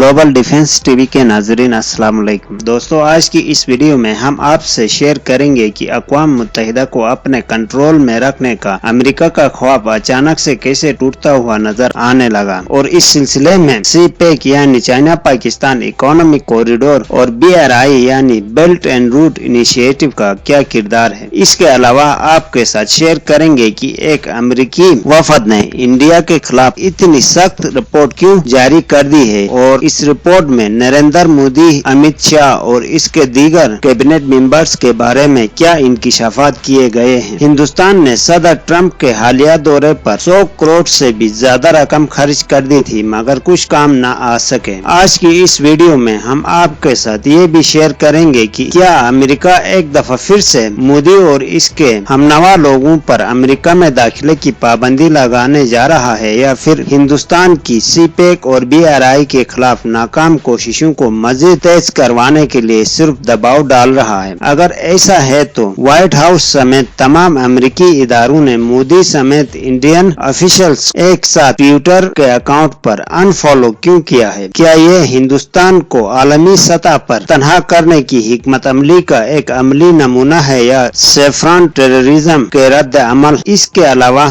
Global defence TV के नाज़रीन अस्सलाम वालेकुम। दोस्तों, आज की इस वीडियो में हम आपसे शेयर करेंगे कि अक़वाम मुत्तहिदा को अपने कंट्रोल में रखने का अमेरिका का ख्वाब अचानक से कैसे टूटता हुआ नजर आने लगा और इस सिलसिले में CPEC यानी चाइना पाकिस्तान इकोनॉमिक कॉरिडोर और BRI यानी बेल्ट एंड रूट इनिशिएटिव का क्या किरदार है। इसके अलावा आपके साथ शेयर करेंगे कि एक अमेरिकी वफद ने इंडिया के खिलाफ इतनी सख्त रिपोर्ट क्यों जारी कर दी है और इस रिपोर्ट में नरेंद्र मोदी, अमित शाह और इसके दीगर कैबिनेट मेंबर्स के बारे में क्या इंकिशाफात किए गए हैं। हिंदुस्तान ने सदर ट्रंप के हालिया दौरे पर 100 करोड़ से भी ज्यादा रकम खर्च कर दी थी मगर कुछ काम न आ सके। आज की इस वीडियो में हम आपके साथ ये भी शेयर करेंगे कि क्या अमेरिका एक दफा फिर से मोदी और इसके हमनवा लोगों पर अमेरिका में दाखिले की पाबंदी लगाने जा रहा है या फिर हिंदुस्तान की CPEC और BRI के खिलाफ नाकाम कोशिशों को मजीद तेज करवाने के लिए सिर्फ दबाव डाल रहा है। अगर ऐसा है तो व्हाइट हाउस समेत तमाम अमेरिकी इदारों ने मोदी समेत इंडियन ऑफिशियल्स एक साथ ट्विटर के अकाउंट पर अनफॉलो क्यों किया है। क्या ये हिंदुस्तान को आलमी सतह पर तनहा करने की हिकमत अमली का एक अमली नमूना है या सेफ्रॉन टेररिज्म के रद्द अमल। इसके अलावा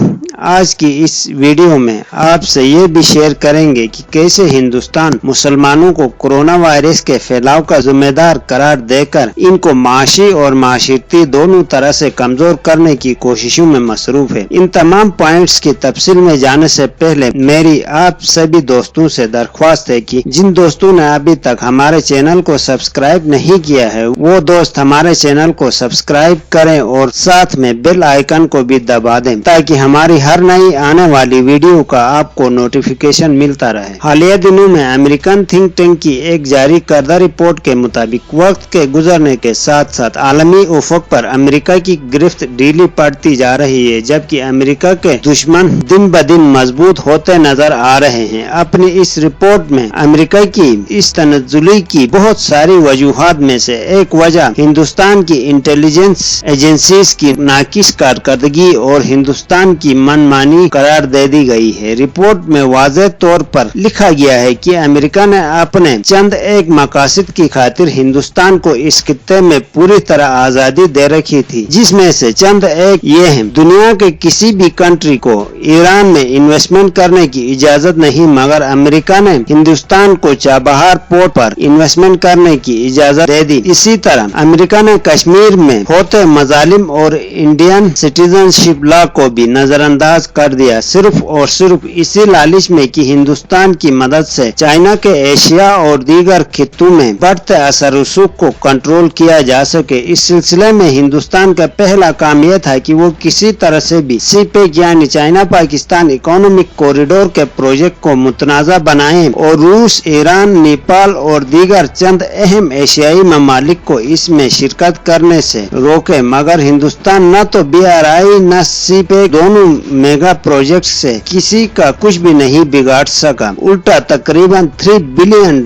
आज की इस वीडियो में आपसे ये भी शेयर करेंगे कि कैसे हिंदुस्तान मुसलमानों को कोरोना वायरस के फैलाव का जिम्मेदार करार देकर इनको माशी और माशिरती दोनों तरह से कमजोर करने की कोशिशों में मसरूफ है। इन तमाम पॉइंट्स की तफसील में जाने से पहले मेरी आप सभी दोस्तों से दरख्वास्त है कि जिन दोस्तों ने अभी तक हमारे चैनल को सब्सक्राइब नहीं किया है वो दोस्त हमारे चैनल को सब्सक्राइब करें और साथ में बेल आइकन को भी दबा दें ताकि हमारी हर नई आने वाली वीडियो का आपको नोटिफिकेशन मिलता रहे। हालिया दिनों में अमेरिकन थिंक टैंक की एक जारी करदा रिपोर्ट के मुताबिक वक्त के गुजरने के साथ साथ आलमी उफक पर अमेरिका की गिरफ्त ढीली पड़ती जा रही है जबकि अमेरिका के दुश्मन दिन ब दिन मजबूत होते नजर आ रहे हैं। अपनी इस रिपोर्ट में अमेरिका की इस तनज़्ज़ुली की बहुत सारी वजूहात में से एक वजह हिंदुस्तान की इंटेलिजेंस एजेंसीज की नाकिस कारकर्दगी और हिंदुस्तान की मनमानी करार दे दी गई है। रिपोर्ट में वाज़ेह तौर पर लिखा गया है कि अमेरिका ने अपने चंद एक मकासद की खातिर हिंदुस्तान को इस खित्ते में पूरी तरह आजादी दे रखी थी जिसमें से चंद एक ये है। दुनिया के किसी भी कंट्री को ईरान में इन्वेस्टमेंट करने की इजाजत नहीं मगर अमेरिका ने हिंदुस्तान को चाबहार पोर्ट पर इन्वेस्टमेंट करने की इजाजत दे दी। इसी तरह अमेरिका ने कश्मीर में होते मजालिम और इंडियन सिटीजनशिप लॉ को भी नजरअंदाज कर दिया सिर्फ और सिर्फ इसी लालच में कि हिंदुस्तान की मदद से चाइना के एशिया और दीगर खित्तों में बढ़ते असर रसूख को कंट्रोल किया जा सके। इस सिलसिले में हिंदुस्तान का पहला काम यह था कि वो किसी तरह से भी CPEC यानी चाइना पाकिस्तान इकोनॉमिक कॉरिडोर के प्रोजेक्ट को मुतनाज़ा बनाए और रूस, ईरान, नेपाल और दीगर चंद अहम एशियाई ममालिक को इसमें शिरकत करने से रोके मगर हिंदुस्तान न तो BRI न CPEC दोनों मेगा प्रोजेक्ट से किसी का कुछ भी नहीं बिगाड़ सका। उल्टा तकरीबन $3 बिलियन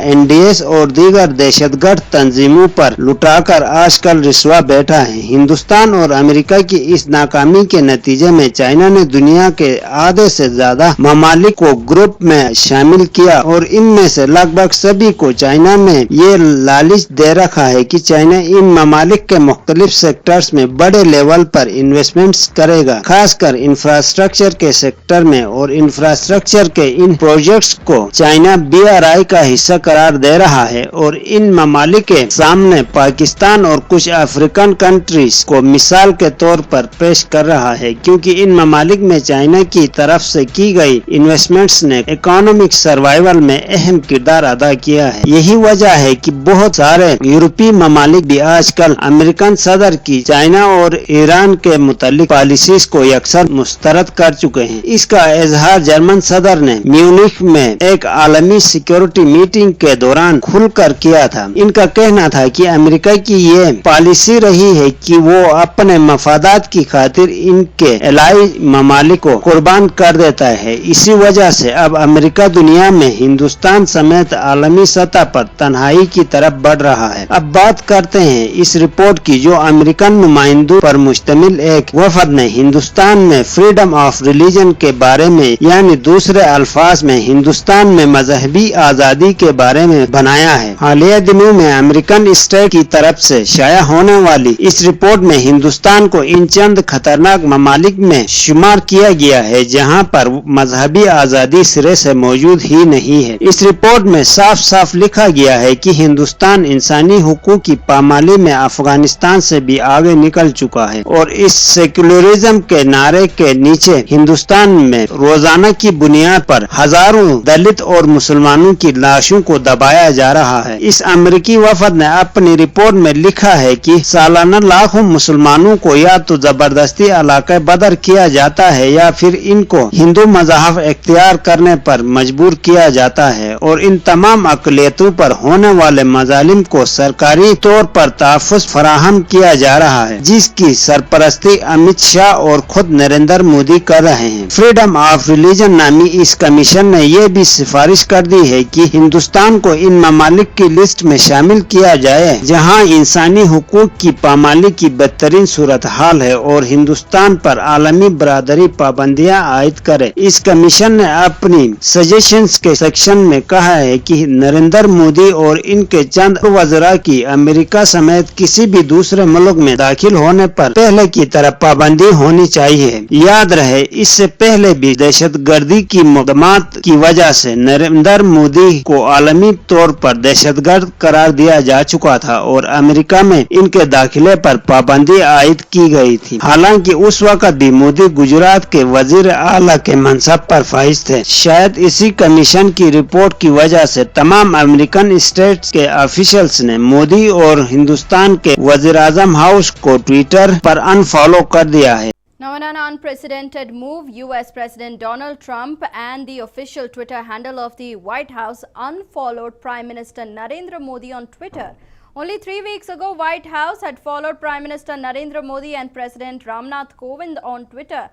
NDS और दीगर दहशतगर्द तंजीमों पर लुटाकर आजकल रिस्वा बैठा है। हिंदुस्तान और अमेरिका की इस नाकामी के नतीजे में चाइना ने दुनिया के आधे से ज्यादा ममालिक को ग्रुप में शामिल किया और इनमें से लगभग सभी को चाइना में ये लालच दे रखा है कि चाइना इन ममालिक के मुख्तलिफ सेक्टर्स में बड़े लेवल पर इन्वेस्टमेंट्स करेगा, खासकर इंफ्रास्ट्रक्चर के सेक्टर में और इंफ्रास्ट्रक्चर के इन प्रोजेक्ट्स को चाइना BRI का हिस्सा करार दे रहा है और इन ममालिक के सामने पाकिस्तान और कुछ अफ्रीकन कंट्रीज को मिसाल के तौर पर पेश कर रहा है क्योंकि इन ममालिक में चाइना की तरफ से की गई इन्वेस्टमेंट्स ने इकोनॉमिक सर्वाइवल में अहम किरदार अदा किया है। यही वजह है कि बहुत सारे यूरोपीय ममालिक भी आजकल अमेरिकन सदर की चाइना और ईरान के मुतालिक पॉलिसीज को अक्सर मुस्तरद कर चुके हैं। इसका इजहार जर्मन सदर ने म्यूनिख में एक आलमी सिक्योरिटी मीटिंग के दौरान खुलकर किया था। इनका कहना था कि अमेरिका की ये पॉलिसी रही है कि वो अपने मफादात की खातिर इनके एलाई ममालिक को कुर्बान कर देता है। इसी वजह से अब अमेरिका दुनिया में हिंदुस्तान समेत आलमी सतह पर तन्हाई की तरफ बढ़ रहा है। अब बात करते हैं इस रिपोर्ट की जो अमेरिकन नुमाइंदों पर मुश्तमिल एक वफद ने हिंदुस्तान में फ्रीडम ऑफ रिलीजन के बारे में यानी दूसरे अल्फाज में हिंदुस्तान ہندوستان میں مذہبی آزادی کے بارے میں بنایا ہے۔ حالیہ دنوں میں امریکن اسٹیٹ کی طرف سے شائع ہونے والی اس رپورٹ میں ہندوستان کو ان چند خطرناک ممالک میں شمار کیا گیا ہے جہاں پر مذہبی آزادی سرے سے موجود ہی نہیں ہے۔ اس رپورٹ میں صاف صاف لکھا گیا ہے کہ ہندوستان انسانی حقوق کی پامالی میں افغانستان سے بھی آگے نکل چکا ہے اور اس سیکولرزم کے نعرے کے نیچے ہندوستان میں روزانہ کی بنیاد پر ہزاروں دلت اور مسلمانوں کی لاشوں کو دبایا جا رہا ہے۔ اس امریکی وفد نے اپنی رپورٹ میں لکھا ہے کہ سالانہ لاکھوں مسلمانوں کو یا تو زبردستی علاقہ بدر کیا جاتا ہے یا پھر ان کو ہندو مذہب اختیار کرنے پر مجبور کیا جاتا ہے، اور ان تمام اقلیتوں پر ہونے والے مظالم کو سرکاری طور پر تحفظ فراہم کیا جا رہا ہے، جس کی سرپرستی امت شاہ اور خود نریندر مودی کر رہے ہیں۔ فریڈم آف ریلیجن نامی اس کمیشن نے یہ بھی سفارش کر دی ہے کہ ہندوستان کو ان ممالک کی لسٹ میں شامل کیا جائے جہاں انسانی حقوق کی پامالی کی بدترین صورتحال ہے اور ہندوستان پر عالمی برادری پابندیاں عائد کرے۔ اس کمیشن نے اپنی سجیشنز کے سیکشن میں کہا ہے کہ نریندر مودی اور ان کے چند وزراء کی امریکہ سمیت کسی بھی دوسرے ملک میں داخل ہونے پر پہلے کی طرح پابندی ہونی چاہیے۔ یاد رہے اس سے پہلے بھی دہشت گردی کی مقدمات کی وجہ سے نریندر مودی کو عالمی طور پر دہشت گرد قرار دیا جا چکا تھا اور امریکہ میں ان کے داخلے پر پابندی عائد کی گئی تھی، حالانکہ اس وقت بھی مودی گجرات کے وزیر اعلیٰ کے منصب پر فائز تھے۔ شاید اسی کمیشن کی رپورٹ کی وجہ سے تمام امریکن اسٹیٹس کے آفیشلز نے مودی اور ہندوستان کے وزیر اعظم ہاؤس کو ٹویٹر پر انفالو کر دیا ہے۔ Now, in an unprecedented move, US President Donald Trump and the official Twitter handle of the White House unfollowed Prime Minister Narendra Modi on Twitter. Only 3 weeks ago, White House had followed Prime Minister Narendra Modi and President Ramnath Kovind on Twitter.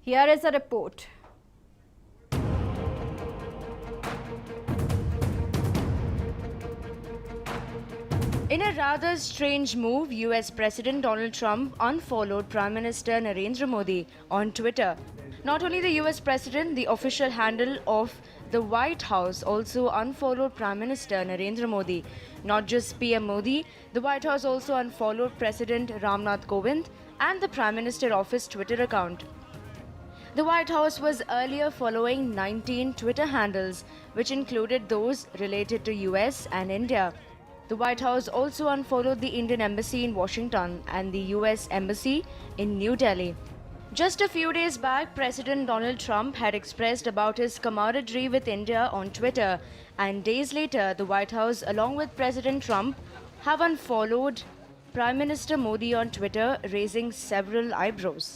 Here is a report. In a rather strange move, US President Donald Trump unfollowed Prime Minister Narendra Modi on Twitter. Not only the US President, the official handle of the White House also unfollowed Prime Minister Narendra Modi. Not just PM Modi, the White House also unfollowed President Ramnath Kovind and the Prime Minister office Twitter account. The White House was earlier following 19 Twitter handles, which included those related to US and India. The White House also unfollowed the Indian Embassy in Washington and the US Embassy in New Delhi. Just a few days back, President Donald Trump had expressed about his camaraderie with India on Twitter, and days later, the White House, along with President Trump, have unfollowed Prime Minister Modi on Twitter, raising several eyebrows.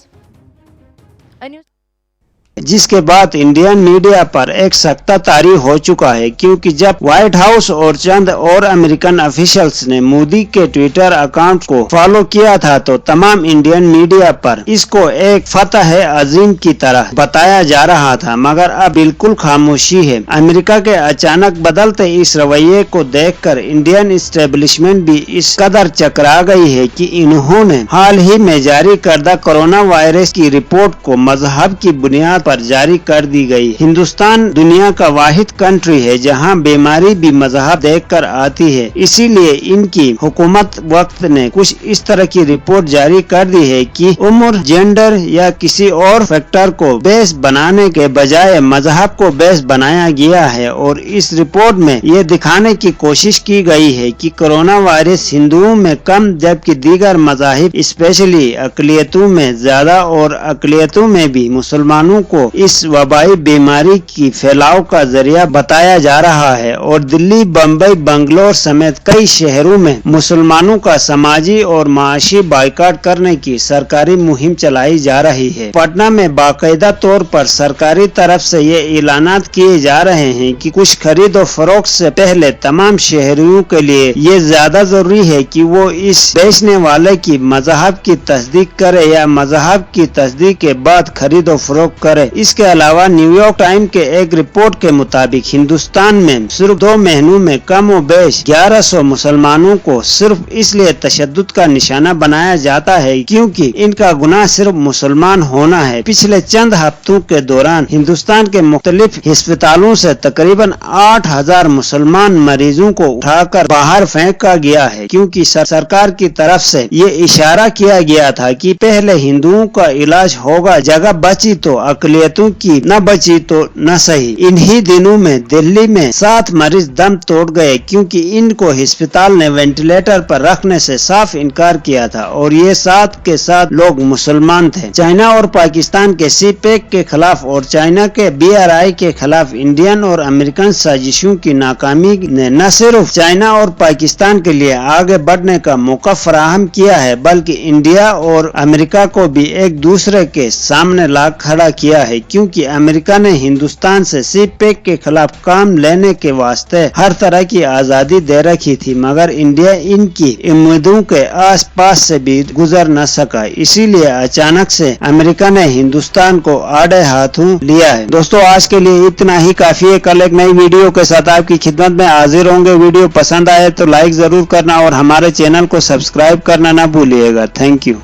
جس کے بعد Indian media پر ایک سکتہ طاری ہو چکا ہے، کیونکہ جب white house اور چند اور امریکن افیشلز نے مودی کے ٹویٹر اکاؤنٹ کو فالو کیا تھا تو تمام انڈین میڈیا پر اس کو ایک فتح عظیم کی طرح بتایا جا رہا تھا، مگر اب بالکل خاموشی ہے۔ امریکہ کے اچانک بدلتے اس رویے کو دیکھ کر انڈین اسٹیبلشمنٹ بھی اس قدر چکرا گئی ہے کہ انہوں نے حال ہی میں جاری کردہ کورونا وائرس کی رپورٹ کو مذہب کی بنیاد پر جاری کر دی گئی۔ ہندوستان دنیا کا واحد کنٹری ہے جہاں بیماری بھی مذہب دیکھ کر آتی ہے، اسی لیے ان کی حکومت وقت نے کچھ اس طرح کی رپورٹ جاری کر دی ہے کہ عمر، جینڈر یا کسی اور فیکٹر کو بیس بنانے کے بجائے مذہب کو بیس بنایا گیا ہے، اور اس رپورٹ میں یہ دکھانے کی کوشش کی گئی ہے کہ کورونا وائرس ہندوؤں میں کم جبکہ دیگر مذاہب اسپیشلی اقلیتوں میں زیادہ اور اقلیتوں میں بھی مسلمانوں کو اس وبائی بیماری کی پھیلاؤ کا ذریعہ بتایا جا رہا ہے، اور دلی، بمبئی، بنگلور سمیت کئی شہروں میں مسلمانوں کا سماجی اور معاشی بائیکاٹ کرنے کی سرکاری مہم چلائی جا رہی ہے۔ پٹنہ میں باقاعدہ طور پر سرکاری طرف سے یہ اعلانات کیے جا رہے ہیں کہ کچھ خرید و فروخت سے پہلے تمام شہریوں کے لیے یہ زیادہ ضروری ہے کہ وہ اس بیچنے والے کی مذہب کی تصدیق کرے یا مذہب کی تصدیق کے بعد خرید و فروخت کرے۔ इसके अलावा न्यूयॉर्क टाइम के एक रिपोर्ट के मुताबिक हिंदुस्तान में सिर्फ 2 महीनों में कम व बेश 1100 मुसलमानों को सिर्फ इसलिए तशद्दुद का निशाना बनाया जाता है क्योंकि इनका गुनाह सिर्फ मुसलमान होना है। पिछले चंद हफ्तों के दौरान हिंदुस्तान के मुख्तलिफ अस्पतालों से तकरीबन 8000 मुसलमान मरीजों को उठाकर बाहर फेंका गया है क्योंकि सरकार की तरफ से ये इशारा किया गया था कि पहले हिंदुओं का इलाज होगा, जगह बची तो अकलियतों की, न बची तो न सही। इन्हीं दिनों में दिल्ली में 7 मरीज दम तोड़ गए क्योंकि इनको अस्पताल ने वेंटिलेटर पर रखने से साफ इनकार किया था और ये 7 के 7 लोग मुसलमान थे। चाइना और पाकिस्तान के सीपेक के खिलाफ और चाइना के BRI के खिलाफ इंडियन और अमेरिकन साजिशों की नाकामी ने न सिर्फ चाइना और पाकिस्तान के लिए आगे बढ़ने का मौका फराहम किया है बल्कि इंडिया और अमेरिका को भी एक दूसरे के सामने ला खड़ा किया है क्योंकि अमेरिका ने हिंदुस्तान से सीपेक के खिलाफ काम लेने के वास्ते हर तरह की आजादी दे रखी थी, मगर इंडिया इनकी उम्मीदों के आस पास से भी गुजर न सका। इसीलिए अचानक से अमेरिका ने हिंदुस्तान को आड़े हाथों लिया है। दोस्तों आज के लिए इतना ही काफी है। कल एक नई वीडियो के साथ आपकी खिदमत में हाजिर होंगे। वीडियो पसंद आए तो लाइक जरूर करना और हमारे चैनल को सब्सक्राइब करना ना भूलिएगा। Thank you.